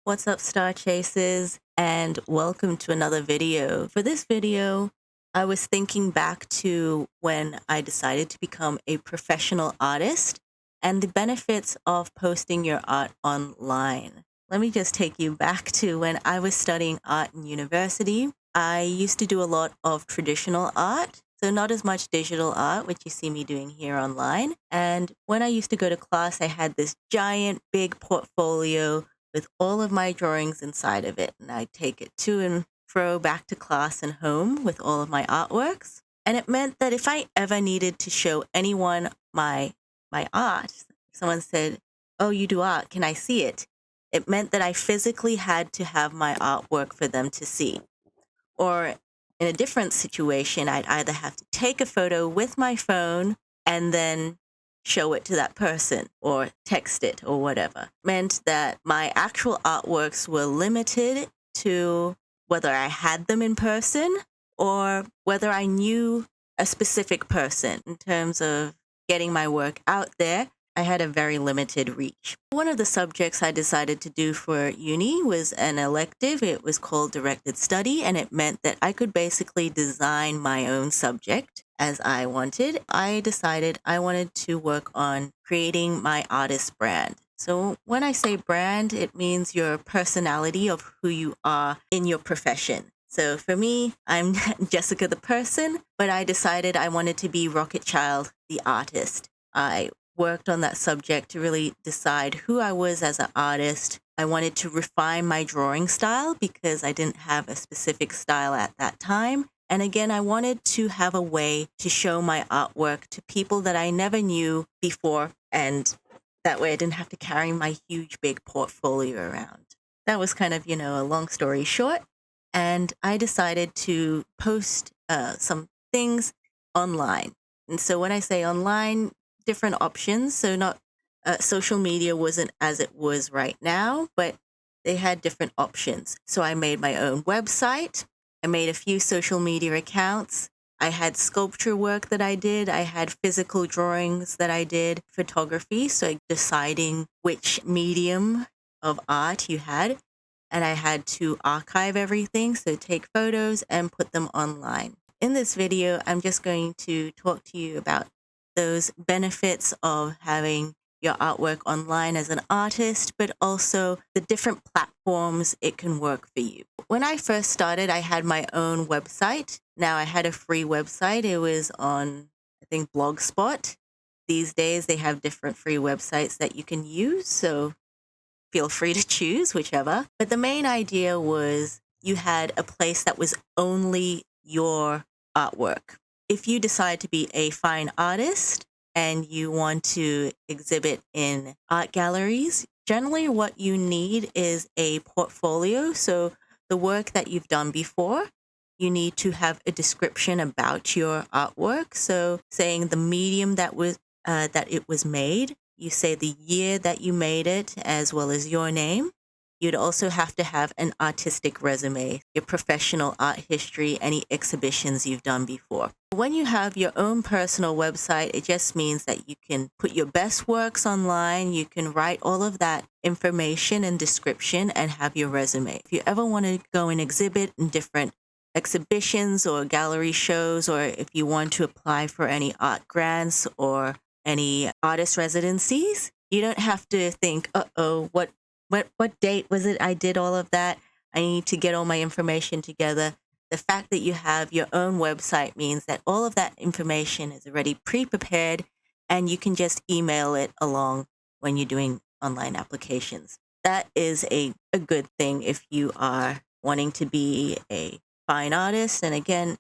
What's up, Star Chasers, and welcome to another video. For this video, I was thinking back to when I decided to become a professional artist and the benefits of posting your art online. Let me just take you back to when I was studying art in university. I used to do a lot of traditional art, so not as much digital art, which you see me doing here online. And when I used to go to class, I had this giant, big portfolio with all of my drawings inside of it. And I take it to and fro back to class and home with all of my artworks. And it meant that if I ever needed to show anyone my art, someone said, "Oh, you do art, can I see it?" It meant that I physically had to have my artwork for them to see. Or in a different situation, I'd either have to take a photo with my phone and then show it to that person or text it or whatever. Meant that my actual artworks were limited to whether I had them in person or whether I knew a specific person in terms of getting my work out there. I had a very limited reach. One of the subjects I decided to do for uni was an elective. It was called directed study, and it meant that I could basically design my own subject as I wanted. I decided I wanted to work on creating my artist brand. So when I say brand, it means your personality of who you are in your profession. So for me, I'm Jessica the person, but I decided I wanted to be Rocket Child the artist. I worked on that subject to really decide who I was as an artist. I wanted to refine my drawing style because I didn't have a specific style at that time. And again, I wanted to have a way to show my artwork to people that I never knew before. And that way I didn't have to carry my huge, big portfolio around. That was kind of, a long story short. And I decided to post some things online. And so when I say online, different options. So not social media wasn't as it was right now, but they had different options. So I made my own website. I made a few social media accounts. I had sculpture work that I did. I had physical drawings that I did, photography. So deciding which medium of art you had. And I had to archive everything. So take photos and put them online. In this video, I'm just going to talk to you about those benefits of having your artwork online as an artist, but also the different platforms it can work for you. When I first started, I had my own website. Now I had a free website. It was on, I think, Blogspot. These days, they have different free websites that you can use. So feel free to choose whichever. But the main idea was you had a place that was only your artwork. If you decide to be a fine artist and you want to exhibit in art galleries, generally what you need is a portfolio. So the work that you've done before, you need to have a description about your artwork. So saying the medium that it was made, you say the year that you made it, as well as your name. You'd also have to have an artistic resume, your professional art history, any exhibitions you've done before. When you have your own personal website, it just means that you can put your best works online, you can write all of that information and description and have your resume. If you ever want to go and exhibit in different exhibitions or gallery shows, or if you want to apply for any art grants or any artist residencies, you don't have to think, what date was it I did all of that? I need to get all my information together. The fact that you have your own website means that all of that information is already pre-prepared and you can just email it along when you're doing online applications. That is a good thing if you are wanting to be a fine artist and again,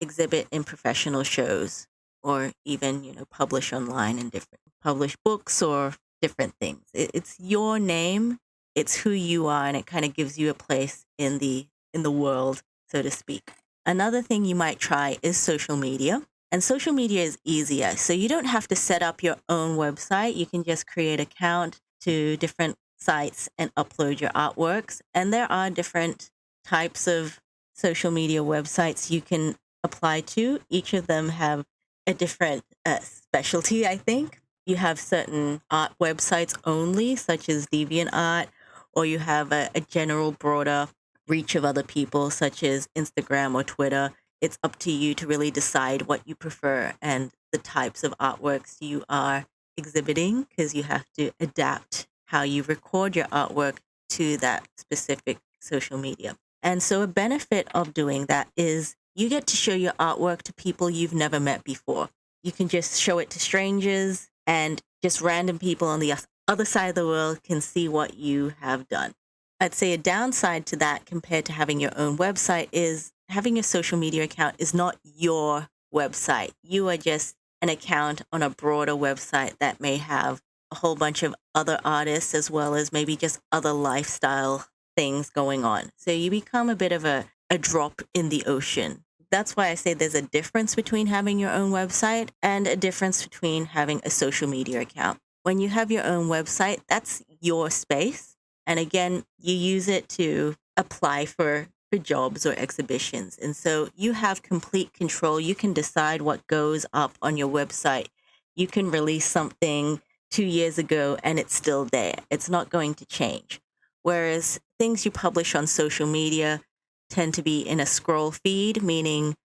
exhibit in professional shows or even, publish online in publish books or different things. It's your name. It's who you are, and it kind of gives you a place in the world, so to speak. Another thing you might try is social media. And social media is easier. So you don't have to set up your own website. You can just create an account to different sites and upload your artworks. And there are different types of social media websites you can apply to. Each of them have a different specialty, I think. You have certain art websites only, such as DeviantArt, or you have a general broader reach of other people, such as Instagram or Twitter. It's up to you to really decide what you prefer and the types of artworks you are exhibiting, because you have to adapt how you record your artwork to that specific social media. And so a benefit of doing that is you get to show your artwork to people you've never met before. You can just show it to strangers, and just random people on the other side of the world can see what you have done. I'd say a downside to that compared to having your own website is having a social media account is not your website. You are just an account on a broader website that may have a whole bunch of other artists, as well as maybe just other lifestyle things going on. So you become a bit of a drop in the ocean. That's why I say there's a difference between having your own website and a difference between having a social media account. When you have your own website, that's your space. And again, you use it to apply for jobs or exhibitions. And so you have complete control. You can decide what goes up on your website. You can release something 2 years ago and it's still there. It's not going to change. Whereas things you publish on social media tend to be in a scroll feed, meaning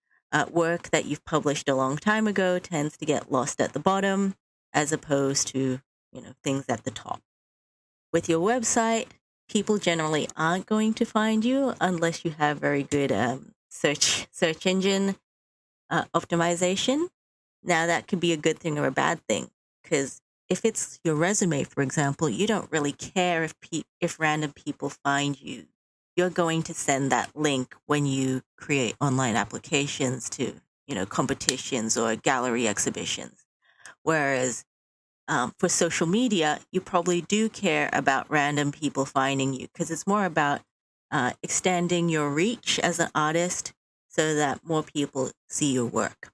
work that you've published a long time ago tends to get lost at the bottom, as opposed to, things at the top. With your website, people generally aren't going to find you unless you have very good search engine optimization. Now, that could be a good thing or a bad thing, because if it's your resume, for example, you don't really care if random people find you. You're going to send that link when you create online applications to, competitions or gallery exhibitions. Whereas for social media, you probably do care about random people finding you, because it's more about extending your reach as an artist so that more people see your work.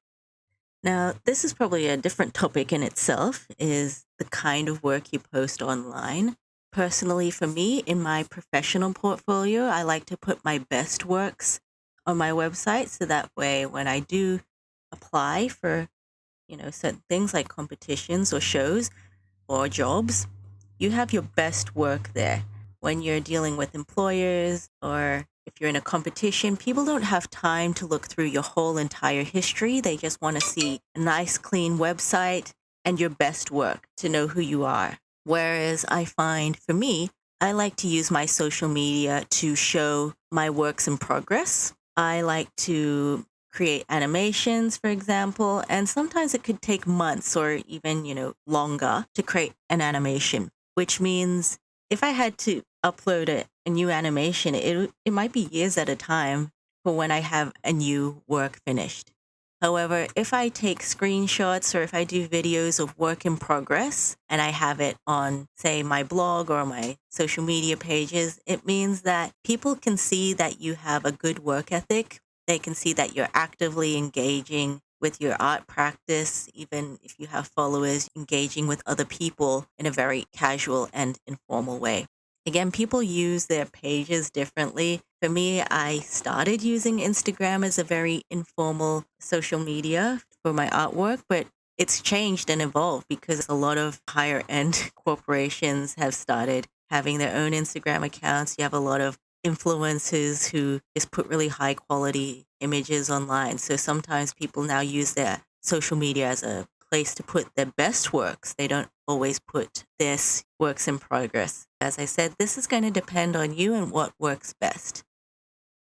Now, this is probably a different topic in itself, is the kind of work you post online. Personally, for me, in my professional portfolio, I like to put my best works on my website, so that way when I do apply for certain things like competitions or shows or jobs, you have your best work there. When you're dealing with employers or if you're in a competition, people don't have time to look through your whole entire history. They just want to see a nice, clean website and your best work to know who you are. Whereas I find for me, I like to use my social media to show my works in progress. I like to create animations, for example, and sometimes it could take months or even, longer to create an animation, which means if I had to upload a new animation, it might be years at a time for when I have a new work finished. However, if I take screenshots or if I do videos of work in progress and I have it on, say, my blog or my social media pages, it means that people can see that you have a good work ethic. They can see that you're actively engaging with your art practice, even if you have followers, engaging with other people in a very casual and informal way. Again, people use their pages differently. For me, I started using Instagram as a very informal social media for my artwork, but it's changed and evolved because a lot of higher end corporations have started having their own Instagram accounts. You have a lot of influencers who just put really high quality images online. So sometimes people now use their social media as a place to put their best works. They don't always put this works in progress. As I said, this is going to depend on you and what works best.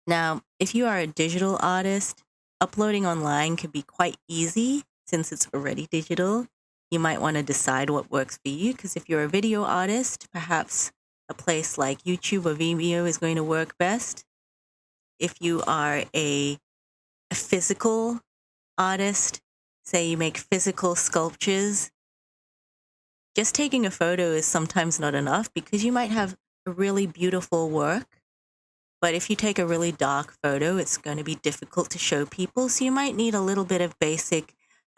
Now, if you are a digital artist, uploading online can be quite easy since it's already digital. You might want to decide what works for you, because if you're a video artist, perhaps a place like YouTube or Vimeo is going to work best. If you are a physical artist, say you make physical sculptures, just taking a photo is sometimes not enough, because you might have a really beautiful work, but if you take a really dark photo, it's going to be difficult to show people. So you might need a little bit of basic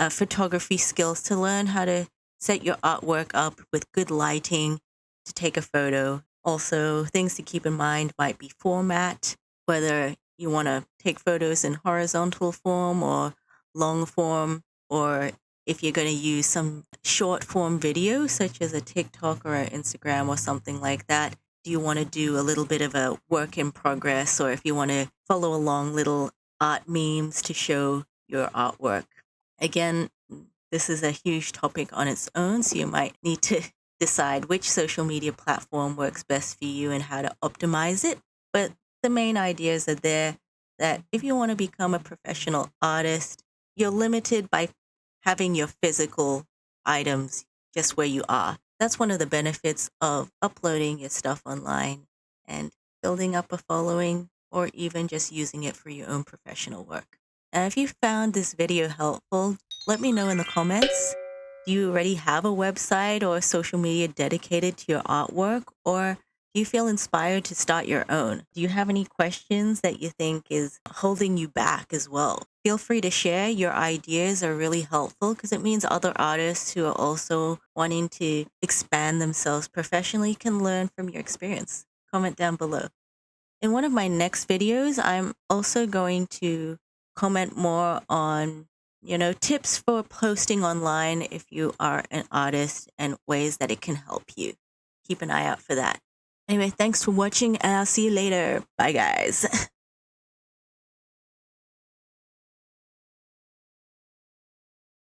photography skills to learn how to set your artwork up with good lighting to take a photo. Also, things to keep in mind might be format, whether you want to take photos in horizontal form or long form, or if you're going to use some short form video, such as a TikTok or an Instagram or something like that. do you want to do a little bit of a work in progress, or if you want to follow along little art memes to show your artwork. Again, this is a huge topic on its own, so you might need to decide which social media platform works best for you and how to optimize it. But the main ideas are there that if you want to become a professional artist, you're limited by having your physical items just where you are. That's one of the benefits of uploading your stuff online and building up a following, or even just using it for your own professional work. And if you found this video helpful, let me know in the comments. Do you already have a website or social media dedicated to your artwork, or do you feel inspired to start your own? Do you have any questions that you think is holding you back as well? Feel free to share. Your ideas are really helpful because it means other artists who are also wanting to expand themselves professionally can learn from your experience. Comment down below. In one of my next videos, I'm also going to comment more on, tips for posting online if you are an artist and ways that it can help you. Keep an eye out for that. Anyway, thanks for watching and I'll see you later. Bye, guys.